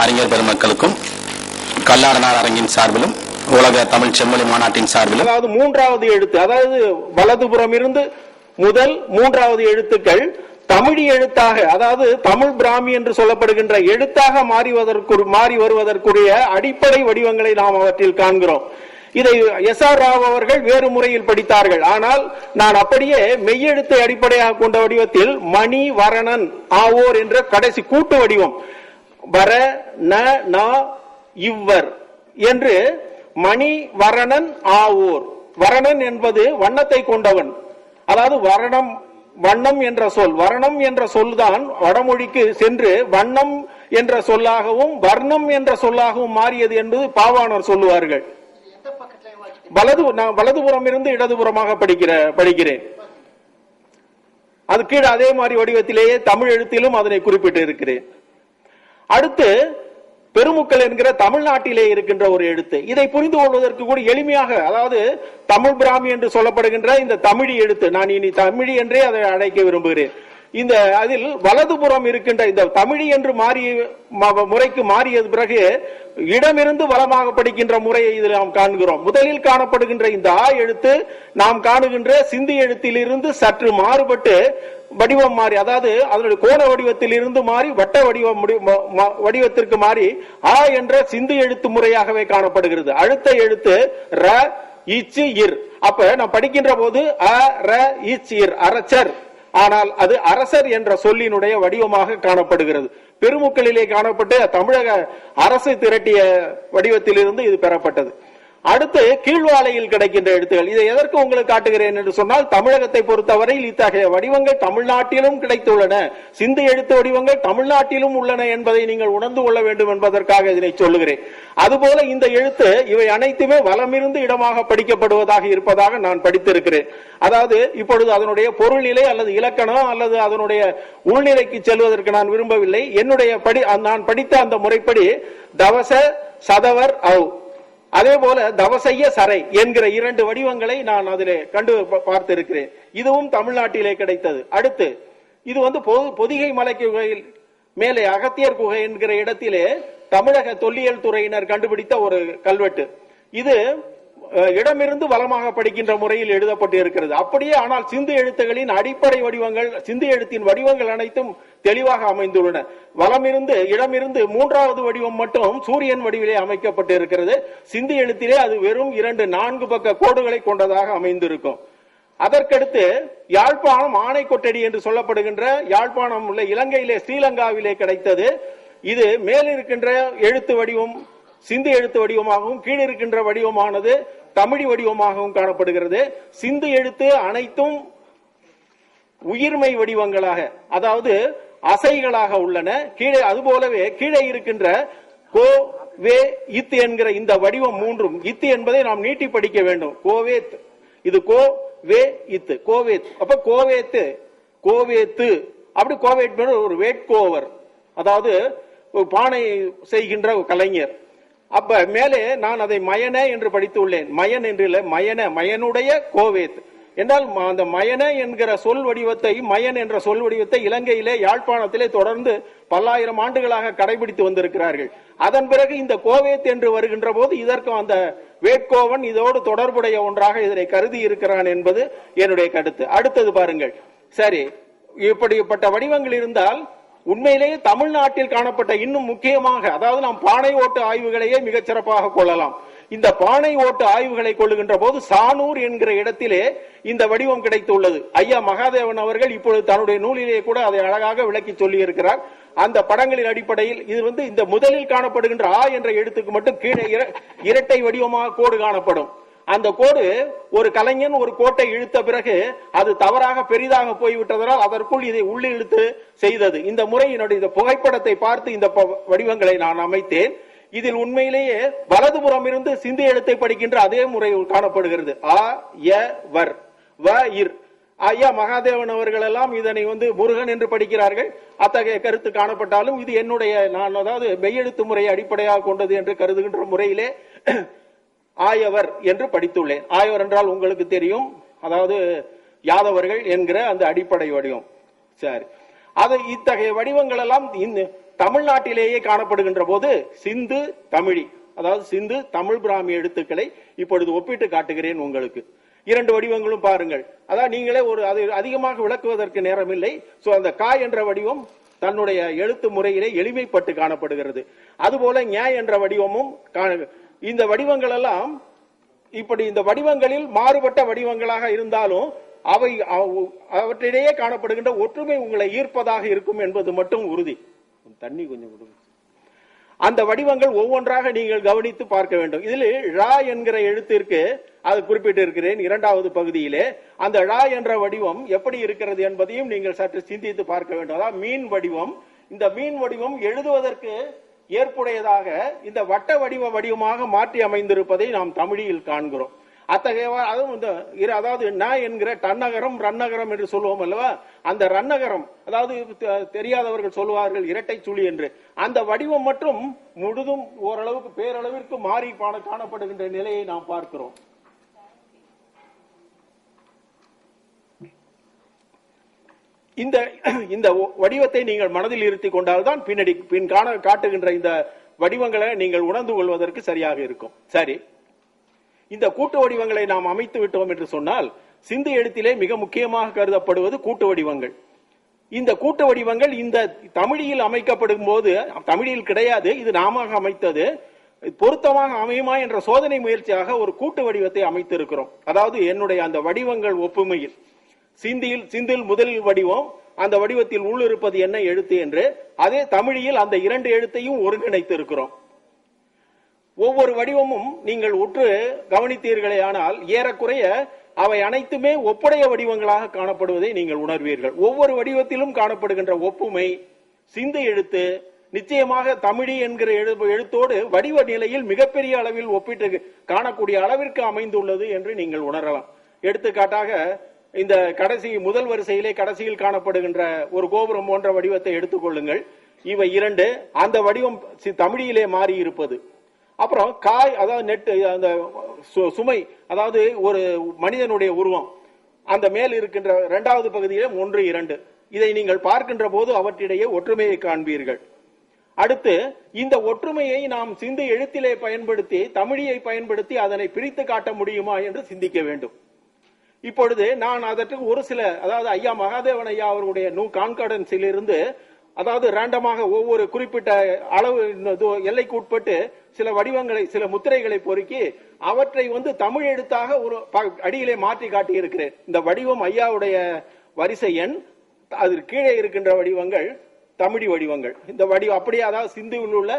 அறிஞர் பெருமக்களுக்கும் கல்லாடனார் அரங்கின் சார்பிலும் உலக தமிழ் செம்மொழி மாநாட்டின் சார்பிலும், அதாவது மூன்றாவது எழுத்து, அதாவது வலதுபுறம் இருந்து முதல் மூன்றாவது எழுத்துக்கள் தமிழ் எழுத்தாக, அதாவது தமிழ் பிராமி என்று சொல்லப்படுகின்ற எழுத்தாக மாறி வருவதற்குரிய அடிப்படை வடிவங்களை நாம் அவற்றில் காண்கிறோம். இதை எஸ்.ஆர். ராவ் அவர்கள் வேறு முறையில் படித்தார்கள். ஆனால் நான் அப்படியே மெய்யெழுத்தை அடிப்படையாக கொண்ட வடிவத்தில் மணி வரணன் ஆவோர் என்ற கடைசி கூட்டு வடிவம் வர ந இவ்வர் என்று மணி வரணன் ஆவோர். வரணன் என்பது வண்ணத்தை கொண்டவன், அதாவது வண்ணம் என்ற சொல், வர்ணம் என்ற சொல்தான் வடமொழிக்கு சென்று வண்ணம் என்ற சொல்லாகவும் வர்ணம் என்ற சொல்லாகவும் மாறியது என்பது பாவாணர் சொல்லுவார்கள். வலதுபுறம் இருந்து இடதுபுறமாக படிக்கிறேன். அது கீழே அதே மாதிரி வடிவத்திலேயே தமிழ் எழுத்திலும் அதனை குறிப்பிட்டு இருக்கிறேன். அடுத்து பெருமுக்கள் என்கிற தமிழ்நாட்டிலே இருக்கின்ற ஒரு எழுத்து. இதை புரிந்து கொள்வதற்கு கூட எளிமையாக, அதாவது தமிழ் பிராமி என்று சொல்லப்படுகின்ற இந்த தமிழி எழுத்து, நான் இனி தமிழி என்றே அதை அழைக்க விரும்புகிறேன். இந்த அதில் வலதுபுறம் இருக்கின்ற இந்த தமிழி என்று முறைக்கு மாறியது பிறகு இடமிருந்து வலமாக படிக்கின்ற முறையை இதில் நாம் காண்கிறோம். முதலில் காணப்படுகின்ற இந்த ஆ எழுத்து நாம் காணுகின்ற சிந்தி எழுத்திலிருந்து சற்று மாறுபட்டு வடிவம் மாறி, அதாவது அதனுடைய கோண வடிவத்தில் இருந்து மாறி வட்ட வடிவத்திற்கு மாறி ஆ என்ற சிந்து எழுத்து முறையாகவே காணப்படுகிறது. அடுத்த எழுத்து ர இச்சு இர். அப்ப நாம் படிக்கின்ற போது அ ர இச் இர், அரசர். ஆனால் அது அரசர் என்ற சொல்லினுடைய வடிவமாக காணப்படுகிறது. பெருமுக்களிலே காணப்பட்டு தமிழக அரசு திரட்டிய வடிவத்திலிருந்து இது பெறப்பட்டது. அடுத்து கீழ்வாலையில் கிடைக்கின்ற எழுத்துகள். இதை எதற்கு உங்களுக்கு காட்டுகிறேன் என்று சொன்னால், தமிழகத்தை பொறுத்தவரையில் இத்தகைய வடிவங்கள் தமிழ்நாட்டிலும் கிடைத்துள்ளன, சிந்து எழுத்து வடிவங்கள் தமிழ்நாட்டிலும் உள்ளன என்பதை நீங்கள் உணர்ந்து கொள்ள வேண்டும் என்பதற்காக இதனை சொல்லுகிறேன். அதுபோல இந்த எழுத்து இவை அனைத்துமே வலமிருந்து இடமாக படிக்கப்படுவதாக இருப்பதாக நான் படித்திருக்கிறேன். அதாவது இப்பொழுது அதனுடைய பொருள்நிலை அல்லது இலக்கணம் அல்லது அதனுடைய உள்நிலைக்கு செல்வதற்கு நான் விரும்பவில்லை. என்னுடைய நான் படித்த அந்த முறைப்படி தவச சதவர் அவ், அதே போல தவசைய சரை என்கிற இரண்டு வடிவங்களை நான் அதிலே கண்டு பார்த்திருக்கிறேன். இதுவும் தமிழ்நாட்டிலே கிடைத்தது. அடுத்து இது பொதிகை மலை குகையில் மேலே அகத்தியர் குகை என்கிற இடத்திலே தமிழக தொல்லியல் துறையினர் கண்டுபிடித்த ஒரு கல்வெட்டு. இது இடமிருந்து வலமாக படிக்கின்ற முறையில் எழுதப்பட்டு இருக்கிறது. அப்படியே ஆனால் சிந்து எழுத்துகளின் அடிப்படை வடிவங்கள், சிந்து எழுத்தின் வடிவங்கள் அனைத்தும் தெளிவாக அமைந்துள்ளன. வலமிருந்து இடமிருந்து மூன்றாவது வடிவம் மட்டும் சூரியன் வடிவிலே அமைக்கப்பட்டு இருக்கிறது. சிந்து எழுத்திலே அது வெறும் 4 பக்க கோடுகளை கொண்டதாக அமைந்திருக்கும். அதற்கடுத்து யாழ்ப்பாணம் ஆணை கொட்டடி என்று சொல்லப்படுகின்ற யாழ்ப்பாணம் உள்ள இலங்கையிலே ஸ்ரீலங்காவிலே கிடைத்தது. இது மேல் இருக்கின்ற எழுத்து வடிவம் சிந்து எழுத்து வடிவமாகவும் கீழ் இருக்கின்ற வடிவமானது தமிழி வடிவமாகவும் காணப்படுகிறது. சிந்து எழுத்து அனைத்தும் உயிர்மை வடிவங்களாக, அதாவது அசைகளாக உள்ளன. கீழே அதுபோலவே கீழே இருக்கின்ற கோ வே இத் என்கிற இந்த வடிவம் மூன்றும், இத்து என்பதை நாம் நீட்டி படிக்க வேண்டும். கோவேத், இது கோ வே இத்து, கோவேத். அப்ப கோவேத்து, கோவேத்து, அப்படி கோவேட் ஒரு வேட்கோவர், அதாவது ஒரு பானை செய்கின்ற கலைஞர். அப்ப மேலே நான் அதை மயன என்று படித்து உள்ளேன். மயன் என்று இல்லை, மயன, மயனுடைய கோவேத் என்றால் அந்த மயன என்கிற சொல் வடிவத்தை, மயன் என்ற சொல் வடிவத்தை இலங்கையிலே யாழ்ப்பாணத்திலே தொடர்ந்து பல்லாயிரம் ஆண்டுகளாக கடைபிடித்து வந்திருக்கிறார்கள். அதன் பிறகு இந்த கோவேத் என்று வருகின்ற போது இதற்கு அந்த வேட்கோவன் இதோடு தொடர்புடைய ஒன்றாக இதனை கருதி இருக்கிறான் என்பது என்னுடைய கருத்து. அடுத்தது பாருங்கள். சரி, இப்படிப்பட்ட வடிவங்கள் இருந்தால் உண்மையிலேயே தமிழ்நாட்டில் காணப்பட்ட இன்னும் முக்கியமாக, அதாவது நாம் பானை ஓட்டு ஆய்வுகளையே மிகச் சிறப்பாக கொள்ளலாம். இந்த பானை ஓட்டு ஆய்வுகளை கொள்ளுகின்ற போது சானூர் என்கிற இடத்திலே இந்த வடிவம் கிடைத்துள்ளது. ஐயா மகாதேவன் அவர்கள் இப்பொழுது தன்னுடைய நூலிலே கூட அதை அழகாக விளக்கி சொல்லி இருக்கிறார். அந்த படங்களின் அடிப்படையில் இது இந்த முதலில் காணப்படுகின்ற ஆ என்ற எழுத்துக்கு மட்டும் கீழே இரட்டை வடிவமாக கோடு காணப்படும். அந்த கோடு ஒரு கலைஞன் ஒரு கோட்டை இழுத்த பிறகு அது தவறாக பெரிதாக போய்விட்டதனால் அதற்குள் இதை உள்ளே இழுத்து செய்தது. இந்த முறை என்னுடைய புகைப்படத்தை பார்த்து இந்த வடிவங்களை நான் அமைத்தேன். இதில் உண்மையிலேயே வலதுபுறம் இருந்து சிந்து எழுத்தை படிக்கின்ற அதே முறை காணப்படுகிறது. ஆ ய வர் வ இர். ஐயா மகாதேவன் அவர்கள் எல்லாம் இதனை முருகன் என்று படிக்கிறார்கள். அத்தகைய கருத்து காணப்பட்டாலும் இது என்னுடைய, நான் அதாவது மெய்யெழுத்து முறையை அடிப்படையாக கொண்டது என்று கருதுகின்ற முறையிலே ஆயவர் என்று படித்துள்ளேன். ஆயவர் என்றால் உங்களுக்கு தெரியும், அதாவது யாதவர்கள் என்கிற அந்த அடிப்படை வடிவம். சரி, அது இத்தகைய வடிவங்கள் எல்லாம் தமிழ்நாட்டிலேயே காணப்படுகின்ற போது சிந்து தமிழி, அதாவது சிந்து தமிழ் பிராமி எழுத்துக்களை இப்பொழுது ஒப்பிட்டு காட்டுகிறேன் உங்களுக்கு. இரண்டு வடிவங்களும் பாருங்கள். அதாவது நீங்களே அது அதிகமாக விளக்குவதற்கு நேரமில்லை. சோ அந்த கா என்ற வடிவம் தன்னுடைய எழுத்து முறையிலே எளிமைப்பட்டு காணப்படுகிறது. அதுபோல ஞ என்ற வடிவமும் இந்த வடிவங்கள் எல்லாம் இப்படி இந்த வடிவங்களில் மாறுபட்ட வடிவங்களாக இருந்தாலும் அவற்றிடையே காணப்படுகின்ற ஒற்றுமை உங்களை ஈர்ப்பதாக இருக்கும் என்பது மட்டும் உறுதி. தண்ணி கொஞ்சம் கொடுங்க. அந்த வடிவங்கள் ஒவ்வொன்றாக நீங்கள் கவனித்து பார்க்க வேண்டும். இதில் ழ என்கிற எழுத்திற்கு அது குறிப்பிட்டு இருக்கிறேன் இரண்டாவது பகுதியிலே. அந்த ழ என்ற வடிவம் எப்படி இருக்கிறது என்பதையும் நீங்கள் சற்று சிந்தித்து பார்க்க வேண்டும். அதாவது மீன் வடிவம். இந்த மீன் வடிவம் எழுதுவதற்கு ஏற்புடையதாக இந்த வட்ட வடிவமாக மாற்றி அமைந்திருப்பதை நாம் தமிழில் காண்கிறோம். அத்தகைய அதாவது ந என்கிற டன்னகரம் ரன்னகரம் என்று சொல்லுவோம் அல்லவா, அந்த ரன்னகரம், அதாவது தெரியாதவர்கள் சொல்லுவார்கள் இரட்டை சுழி என்று, அந்த வடிவம் மற்றும் முழுதும் ஓரளவுக்கு பேரளவிற்கு மாறி காணப்படுகின்ற நிலையை நாம் பார்க்கிறோம். இந்த வடிவத்தை நீங்கள் மனதில் இருத்தி கொண்டால்தான் பின் காட்டுகின்ற இந்த வடிவங்களை நீங்கள் உணர்ந்து கொள்வதற்கு சரியாக இருக்கும். சரி, இந்த கூட்டு வடிவங்களை நாம் அமைத்து விட்டோம் என்று சொன்னால், சிந்து எழுத்திலே மிக முக்கியமாக கருதப்படுவது கூட்டு வடிவங்கள். இந்த கூட்டு வடிவங்கள் இந்த தமிழில் அமைக்கப்படும் போது, தமிழில் கிடையாது, இது நாம அமைத்தது, பொருத்தமாக அமையுமா என்ற சோதனை முயற்சியாக ஒரு கூட்டு வடிவத்தை அமைத்திருக்கிறோம். அதாவது என்னுடைய அந்த வடிவங்கள் ஒப்புமையில் சிந்தில் முதலில் வடிவம், அந்த வடிவத்தில் உள்ளிருப்பது என்ன எழுத்து என்று, அதே தமிழில் அந்த இரண்டு எழுத்தையும் ஒருங்கிணைத்து இருக்கிறோம். ஒவ்வொரு வடிவமும் நீங்கள் உற்று கவனித்தீர்களே ஆனால் ஏறக்குறைய அவை அனைத்துமே ஒப்புடைய வடிவங்களாக காணப்படுவதை நீங்கள் உணர்வீர்கள். ஒவ்வொரு வடிவத்திலும் காணப்படுகின்ற ஒப்புமை சிந்து எழுத்து நிச்சயமாக தமிழி என்கிற எழுத்தோடு வடிவ நிலையில் மிகப்பெரிய அளவில் ஒப்பிட்டு காணக்கூடிய அளவிற்கு அமைந்துள்ளது என்று நீங்கள் உணரலாம். எடுத்துக்காட்டாக இந்த முதல் வரிசையிலே கடைசியில் காணப்படுகின்ற ஒரு கோபுரம் போன்ற வடிவத்தை எடுத்துக்கொள்ளுங்கள். இவை இரண்டு, அந்த வடிவம் தமிழிலே மாறி இருப்பது. அப்புறம் காய், அதாவது நெட்டு, அந்த சுமை, அதாவது ஒரு மனிதனுடைய உருவம், அந்த மேல் இருக்கின்ற இரண்டாவது பகுதியிலே 1, 2, இதை நீங்கள் பார்க்கின்ற போது அவற்றிடையே ஒற்றுமையை காண்பீர்கள். அடுத்து இந்த ஒற்றுமையை நாம் சிந்து எழுத்திலே பயன்படுத்தி தமிழியை பயன்படுத்தி அதனை பிரித்து காட்ட முடியுமா என்று சிந்திக்க வேண்டும். இப்பொழுது நான் அதற்கு ஒரு சில, அதாவது ஐயா மகாதேவன் ஐயா அவருடைய கான்கார்டன்ஸில் இருந்து, அதாவது ரேண்டமாக ஒவ்வொரு குறிப்பிட்ட அளவு எல்லைக்கு உட்பட்டு சில வடிவங்களை, சில முத்திரைகளை பொறுக்கி அவற்றை தமிழ் எழுத்தாக ஒரு அடியிலே மாற்றி காட்டி இருக்கிறேன். இந்த வடிவம் ஐயாவுடைய வரிசை எண், அதற்கு கீழே இருக்கின்ற வடிவங்கள் தமிழ் வடிவங்கள். இந்த வடிவம் அப்படியே, அதாவது சிந்துவில் உள்ள,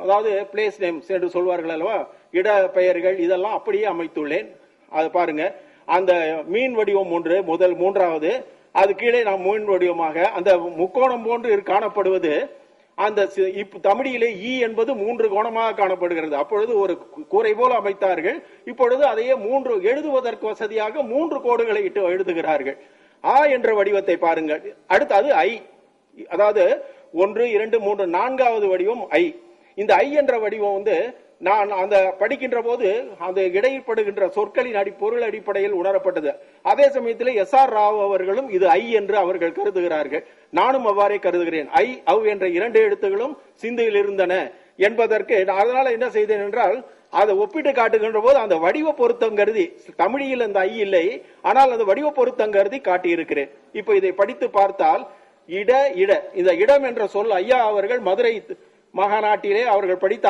அதாவது பிளேஸ் நேம்ஸ் என்று சொல்வார்கள் அல்லவா, இட பெயர்கள், இதெல்லாம் அப்படியே அமைத்துள்ளேன். அது பாருங்க, அந்த மீன் வடிவம் ஒன்று முதல், மூன்றாவது, அது கீழே நாம் மீன் வடிவமாக அந்த முக்கோணம் போன்று காணப்படுவது, அந்த தமிழிலே ஈ என்பது 3 கோணமாக காணப்படுகிறது. அப்பொழுது ஒரு கூரை போல அமைத்தார்கள். இப்பொழுது அதையே 3 எழுதுவதற்கு வசதியாக 3 கோடுகளை இட்டு எழுதுகிறார்கள். ஆ என்ற வடிவத்தை பாருங்கள். அடுத்தது ஐ, அதாவது 1, 2, 3, 4வது வடிவம் ஐ. இந்த ஐ என்ற வடிவம் நான் அந்த படிக்கின்ற போது அந்த இடைப்படுகின்ற சொற்களின் பொருள் அடிப்படையில் உணரப்பட்டது. அதே சமயத்தில் SR ராவ் அவர்களும் இது ஐ என்று அவர்கள் கருதுகிறார்கள். நானும் அவ்வாறே கருதுகிறேன். ஐ, அவ் என்ற 2 எழுத்துகளும் சிந்துவில் இருந்தன என்பதற்கு அதனால என்ன செய்தேன் என்றால், அதை ஒப்பிட்டு காட்டுகின்ற போது அந்த வடிவ பொருத்தம் கருதி, தமிழில் அந்த ஐ இல்லை, ஆனால் அந்த வடிவ பொருத்தம் கருதி காட்டியிருக்கிறேன். இப்ப இதை படித்து பார்த்தால் இந்த இடம் என்ற சொல் ஐயா அவர்கள் மதுரை மாகாணாட்டிலே அவர்கள் படித்த